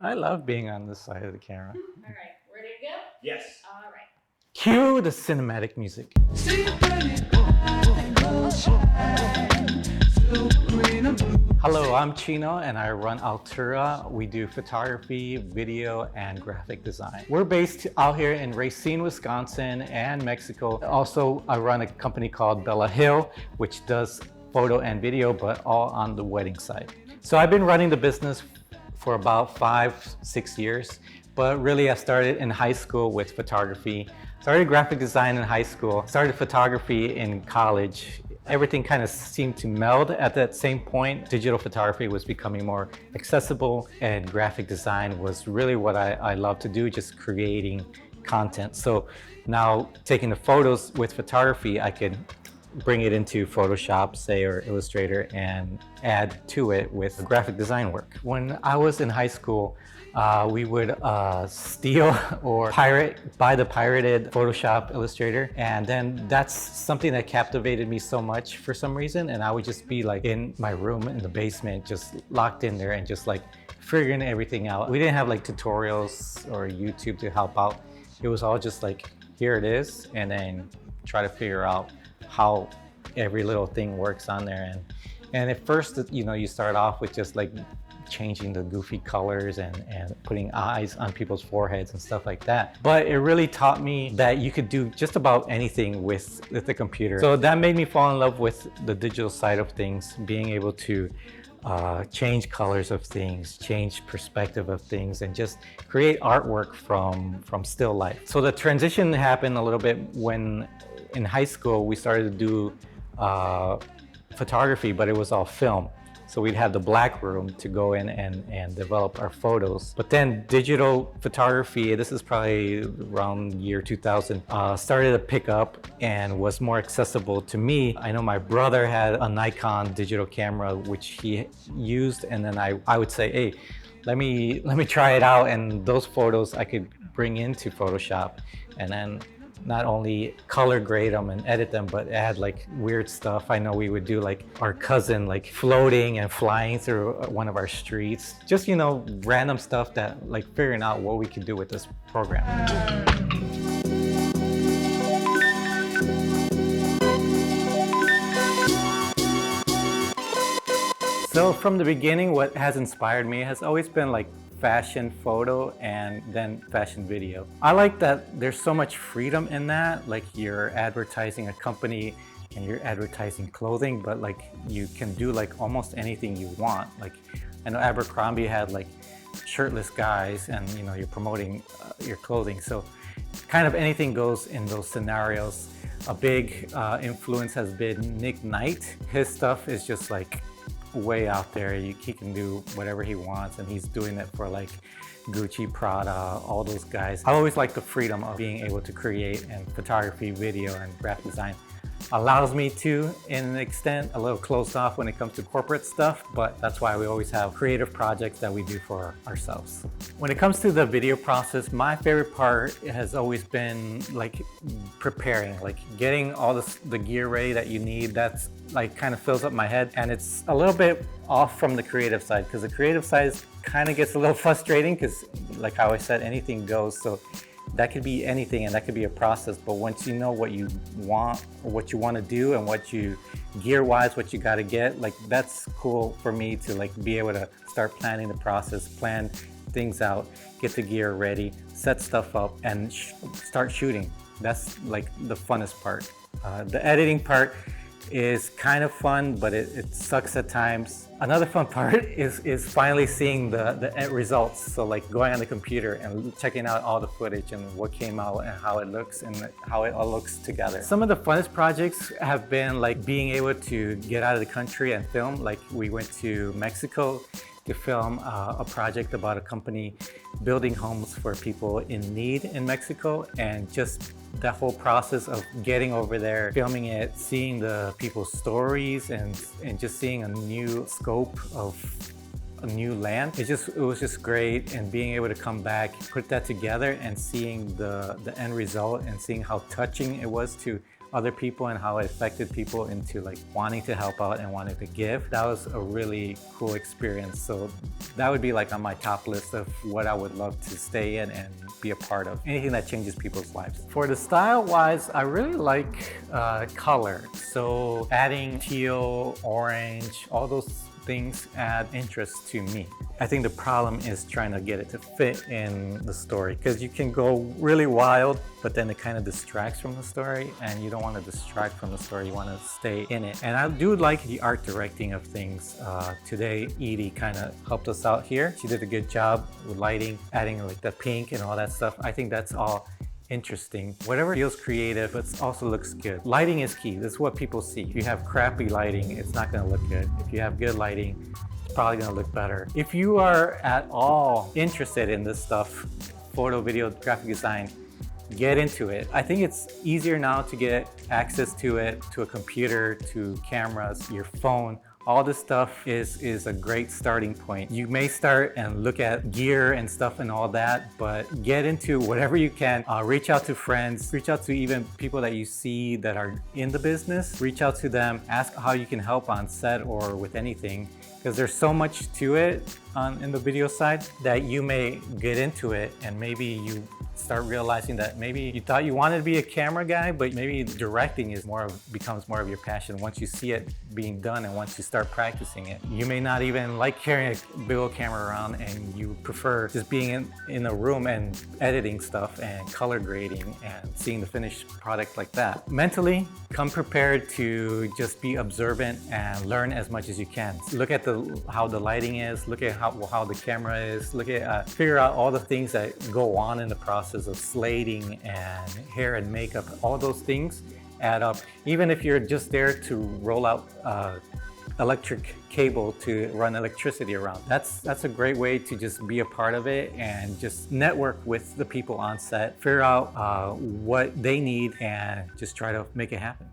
I love being on this side of the camera. All right, ready to go? Yes. All right. Cue the cinematic music. Hello, I'm Chino and I run Altura. We do photography, video, and graphic design. We're based out here in Racine, Wisconsin and Mexico. Also, I run a company called Bella Hill, which does photo and video, but all on the wedding side. So I've been running the business for about 5-6 years, but really I started in high school with photography. Started graphic design in high school, started photography in college. Everything kind of seemed to meld at that same point. Digital photography was becoming more accessible and graphic design was really what I love to do, just creating content. So now taking the photos with photography, I could bring it into Photoshop, say, or Illustrator and add to it with graphic design work. When I was in high school, we would steal or buy the pirated Photoshop Illustrator. And then that's something that captivated me so much for some reason. And I would just be like in my room in the basement, just locked in there and just like figuring everything out. We didn't have like tutorials or YouTube to help out. It was all just like, here it is, and then try to figure out how every little thing works on there. And at first, you know, you start off with just like changing the goofy colors and putting eyes on people's foreheads and stuff like that. But it really taught me that you could do just about anything with the computer. So that made me fall in love with the digital side of things, being able to change colors of things, change perspective of things, and just create artwork from still life. So the transition happened a little bit when in high school we started to do photography, but it was all film. So we'd have the black room to go in and develop our photos. But then digital photography, this is probably around year 2000, started to pick up and was more accessible to me. I know my brother had a Nikon digital camera, which he used, and then I would say, hey, let me try it out. And those photos I could bring into Photoshop and then not only color grade them and edit them, but add like weird stuff. I know we would do like our cousin like floating and flying through one of our streets. Just, you know, random stuff that like figuring out what we could do with this program. So from the beginning, what has inspired me has always been like fashion photo and then fashion video. I like that there's so much freedom in that, like you're advertising a company and you're advertising clothing, but like you can do like almost anything you want. Like I know Abercrombie had like shirtless guys and you know you're promoting your clothing. So kind of anything goes in those scenarios. A big influence has been Nick Knight. His stuff is just like way out there. He can do whatever he wants and he's doing it for like Gucci, Prada, all those guys. I always like the freedom of being able to create, and photography, video, and graphic design allows me to, in an extent, a little closed off when it comes to corporate stuff, but that's why we always have creative projects that we do for ourselves. When it comes to the video process, my favorite part has always been like preparing, like getting all the gear ready that you need. That's like kind of fills up my head, and it's a little bit off from the creative side because the creative side kind of gets a little frustrating because like how I said, anything goes. So that could be anything and that could be a process, but once you know what you want or what you want to do and what you gear wise, what you got to get, like that's cool for me to like be able to start planning the process, plan things out, get the gear ready, set stuff up and start shooting. That's like the funnest part. The editing part is kind of fun, but it sucks at times. Another fun part is finally seeing the end results. So like going on the computer and checking out all the footage and what came out and how it looks and how it all looks together. Some of the funnest projects have been like being able to get out of the country and film. Like we went to Mexico to film a project about a company building homes for people in need in Mexico, and just that whole process of getting over there, filming it, seeing the people's stories and just seeing a new scope of a new land. It was just great, and being able to come back, put that together and seeing the end result and seeing how touching it was to other people and how it affected people into like wanting to help out and wanting to give. That was a really cool experience. So that would be like on my top list of what I would love to stay in and be a part of. Anything that changes people's lives. For the style wise, I really like color. So adding teal, orange, all those things add interest to me. I think the problem is trying to get it to fit in the story, because you can go really wild, but then it kind of distracts from the story, and you don't want to distract from the story, you want to stay in it. And I do like the art directing of things. Today, Eydie kind of helped us out here. She did a good job with lighting, adding like the pink and all that stuff. I think that's all interesting. Whatever feels creative, but also looks good. Lighting is key. This is what people see. If you have crappy lighting, it's not gonna look good. If you have good lighting, it's probably gonna look better. If you are at all interested in this stuff, photo, video, graphic design, get into it. I think it's easier now to get access to it, to a computer, to cameras, your phone. All this stuff is a great starting point. You may start and look at gear and stuff and all that, but get into whatever you can. Reach out to friends, reach out to even people that you see that are in the business. Reach out to them, ask how you can help on set or with anything, because there's so much to it in the video side that you may get into it and maybe you start realizing that maybe you thought you wanted to be a camera guy, but maybe directing is becomes more of your passion once you see it being done and once you start practicing it. You may not even like carrying a big old camera around, and you prefer just being in a room and editing stuff and color grading and seeing the finished product like that. Mentally, come prepared to just be observant and learn as much as you can. Look at how the lighting is, look at how the camera is, figure out all the things that go on in the process of slating and hair and makeup. All those things add up. Even if you're just there to roll out electric cable to run electricity around, that's a great way to just be a part of it and just network with the people on set, figure out what they need and just try to make it happen.